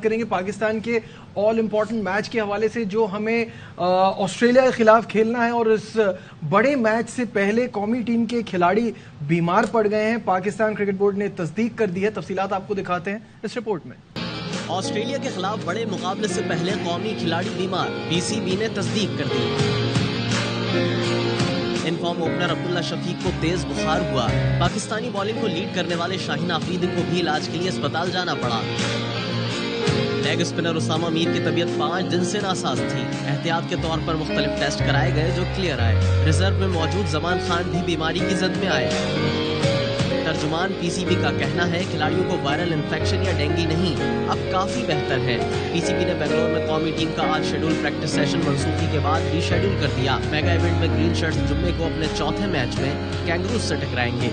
बात करेंगे पाकिस्तान के ऑल इंपॉर्टेंट मैच के हवाले से जो हमें ऑस्ट्रेलिया के खिलाफ खेलना है। और इस बड़े मैच से पहले कौमी टीम के खिलाड़ी बीमार पड़ गए हैं। पाकिस्तान क्रिकेट बोर्ड ने तस्दीक कर दी है। तफसीलात आपको दिखाते हैं इस रिपोर्ट में। ऑस्ट्रेलिया के खिलाफ बड़े मुकाबले से पहले कौमी खिलाड़ी बीमार, पीसीबी ने तस्दीक कर दी। इनफॉर्म ओपनर अब्दुल्ला शफीक को तेज बुखार हुआ। पाकिस्तानी बॉलिंग को लीड करने वाले शाहीन आफरीदी को भी इलाज के लिए अस्पताल जाना पड़ा। लेग स्पिनर उसामा मीर की तबीयत 5 दिन से नासाज थी। एहतियात के तौर पर मुख्तलिफ टेस्ट कराए गए जो क्लियर आए। रिजर्व में मौजूद जमान खान भी बीमारी की जद में आए। तर्जुमान पीसीबी का कहना है खिलाड़ियों को वायरल इन्फेक्शन या डेंगू नहीं, अब काफी बेहतर है। पीसीबी ने बेंगलोर में कौमी टीम का आज शेड्यूल प्रैक्टिस सेशन मनसूखी के बाद रीशेड्यूल कर दिया। मेगा इवेंट में ग्रीन शर्ट्स जुम्मे को अपने चौथे मैच में कैंगरूज से टकराएंगे।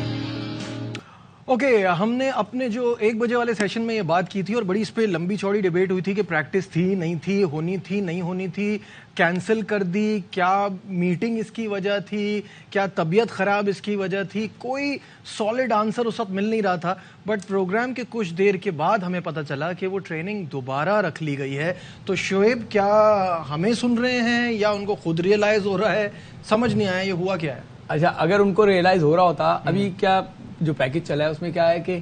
ओके, हमने अपने जो 1 बजे वाले सेशन में ये बात की थी और बड़ी इस पे लंबी चौड़ी डिबेट हुई थी कि प्रैक्टिस थी नहीं थी, होनी थी नहीं होनी थी, कैंसिल कर दी, क्या मीटिंग इसकी वजह थी, क्या तबीयत खराब इसकी वजह थी। कोई सॉलिड आंसर उस वक्त मिल नहीं रहा था। बट प्रोग्राम के कुछ देर के बाद हमें पता चला कि वो ट्रेनिंग दोबारा रख ली गई है। तो शोएब क्या हमें सुन रहे हैं या उनको खुद रियलाइज हो रहा है, समझ नहीं आया ये हुआ क्या है। अच्छा, अगर उनको रियलाइज हो रहा होता, अभी क्या जो पैकेज चला है उसमें क्या है कि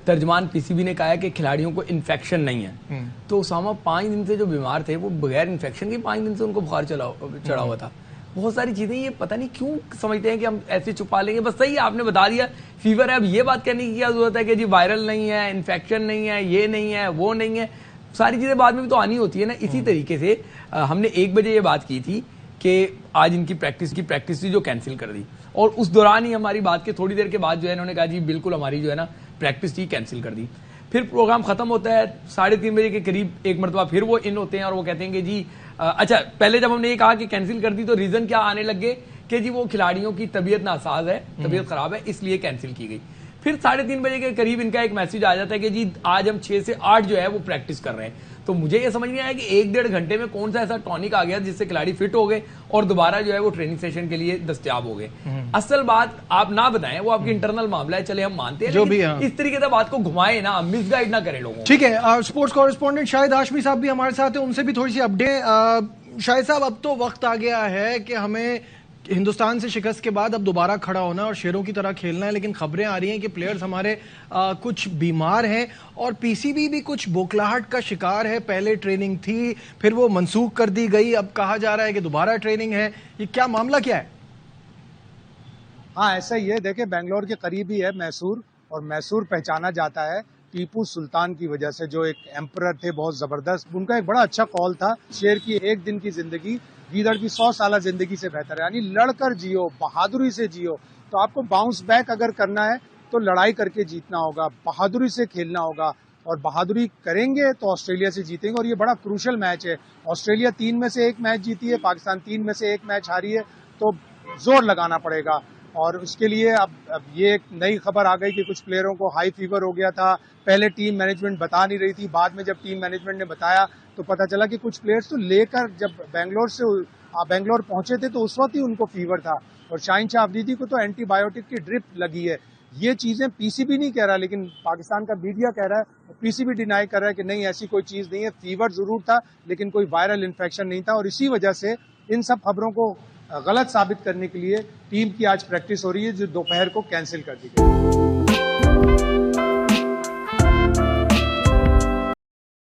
तर्जमान पीसीबी ने कहा है कि खिलाड़ियों को इन्फेक्शन नहीं है। तो उसामा 5 दिन से जो बीमार थे वो बगैर इन्फेक्शन के 5 दिन से उनको बुखार चढ़ा हुआ था। बहुत सारी चीजें ये पता नहीं क्यों समझते हैं कि हम ऐसे छुपा लेंगे। बस सही आपने बता दिया फीवर है। अब ये बात करने की क्या जरूरत है कि जी वायरल नहीं है, इन्फेक्शन नहीं है, ये नहीं है, वो नहीं है। सारी चीजें बाद में भी तो आनी होती है ना। इसी तरीके से हमने 1 बजे ये बात की थी कि आज इनकी प्रैक्टिस थी जो कैंसिल कर दी। और उस दौरान ही हमारी बात के थोड़ी देर के बाद जो है इन्होंने कहा जी बिल्कुल हमारी जो है ना प्रैक्टिस थी कैंसिल कर दी। फिर प्रोग्राम खत्म होता है 3:30 बजे के करीब एक मरतबा फिर वो इन होते हैं और वो कहते हैं कि जी अच्छा, पहले जब हमने ये कहा कि कैंसिल कर दी तो रीजन क्या आने लग गए कि जी वो खिलाड़ियों की तबीयत नासाज है, तबीयत खराब है, इसलिए कैंसिल की गई। फिर 3:30 बजे के करीब इनका एक मैसेज आ जाता है कि जी आज हम 6 से 8 जो है वो प्रैक्टिस कर रहे हैं। तो मुझे ये समझ नहीं आया कि 1-1.5 घंटे में कौन सा ऐसा टॉनिक आ गया जिससे खिलाड़ी फिट हो गए और दोबारा जो है वो ट्रेनिंग सेशन के लिए दस्तयाब हो गए। असल बात आप ना बताएं, वो आपकी इंटरनल मामला है, चले हम मानते हैं, जो भी है इस तरीके से बात को घुमाए ना, मिसगाइड ना करें लोगों। ठीक है, स्पोर्ट्स कॉरेस्पॉन्डेंट शाहिद हाशमी साहब भी हमारे साथ हैं, उनसे भी थोड़ी सी अपडेट। शाहिद साहब, अब तो वक्त आ गया है कि हमें हिंदुस्तान से शिकस्त के बाद अब दोबारा खड़ा होना और शेरों की तरह खेलना है। लेकिन खबरें आ रही हैं कि प्लेयर्स हमारे कुछ बीमार हैं और पीसीबी भी कुछ बौखलाहट का शिकार है। पहले ट्रेनिंग थी, फिर वो मनसूख कर दी गई, अब कहा जा रहा है कि दोबारा ट्रेनिंग है। ये क्या मामला क्या है? हाँ, ऐसा ही है। देखिए, बेंगलोर के करीब ही है मैसूर, और मैसूर पहचाना जाता है टीपू सुल्तान की वजह से, जो एक एम्परर थे बहुत जबरदस्त। उनका एक बड़ा अच्छा कॉल था, शेर की 1 दिन की जिंदगी गीदड़ की 100 साल जिंदगी से बेहतर है। यानी लड़कर जियो, बहादुरी से जियो। तो आपको बाउंस बैक अगर करना है तो लड़ाई करके जीतना होगा, बहादुरी से खेलना होगा, और बहादुरी करेंगे तो ऑस्ट्रेलिया से जीतेंगे। और ये बड़ा क्रूशल मैच है। ऑस्ट्रेलिया 3 में से 1 मैच जीती है, पाकिस्तान 3 में से 1 मैच हारी है, तो जोर लगाना पड़ेगा। और उसके लिए अब ये एक नई खबर आ गई कि कुछ प्लेयरों को हाई फीवर हो गया था। पहले टीम मैनेजमेंट बता नहीं रही थी, बाद में जब टीम मैनेजमेंट ने बताया तो पता चला कि कुछ प्लेयर्स तो लेकर जब बेंगलोर पहुंचे थे तो उस वक्त ही उनको फीवर था। और शाहीन शाह अफरीदी को तो एंटीबायोटिक की ड्रिप लगी है। ये चीजें पीसीबी नहीं कह रहा, लेकिन पाकिस्तान का मीडिया कह रहा है, पीसीबी डिनाई कर रहा है कि नहीं, ऐसी कोई चीज नहीं है। फीवर जरूर था लेकिन कोई वायरल इन्फेक्शन नहीं था। और इसी वजह से इन सब खबरों को गलत साबित करने के लिए टीम की आज प्रैक्टिस हो रही है जो दोपहर को कैंसिल कर दी गई।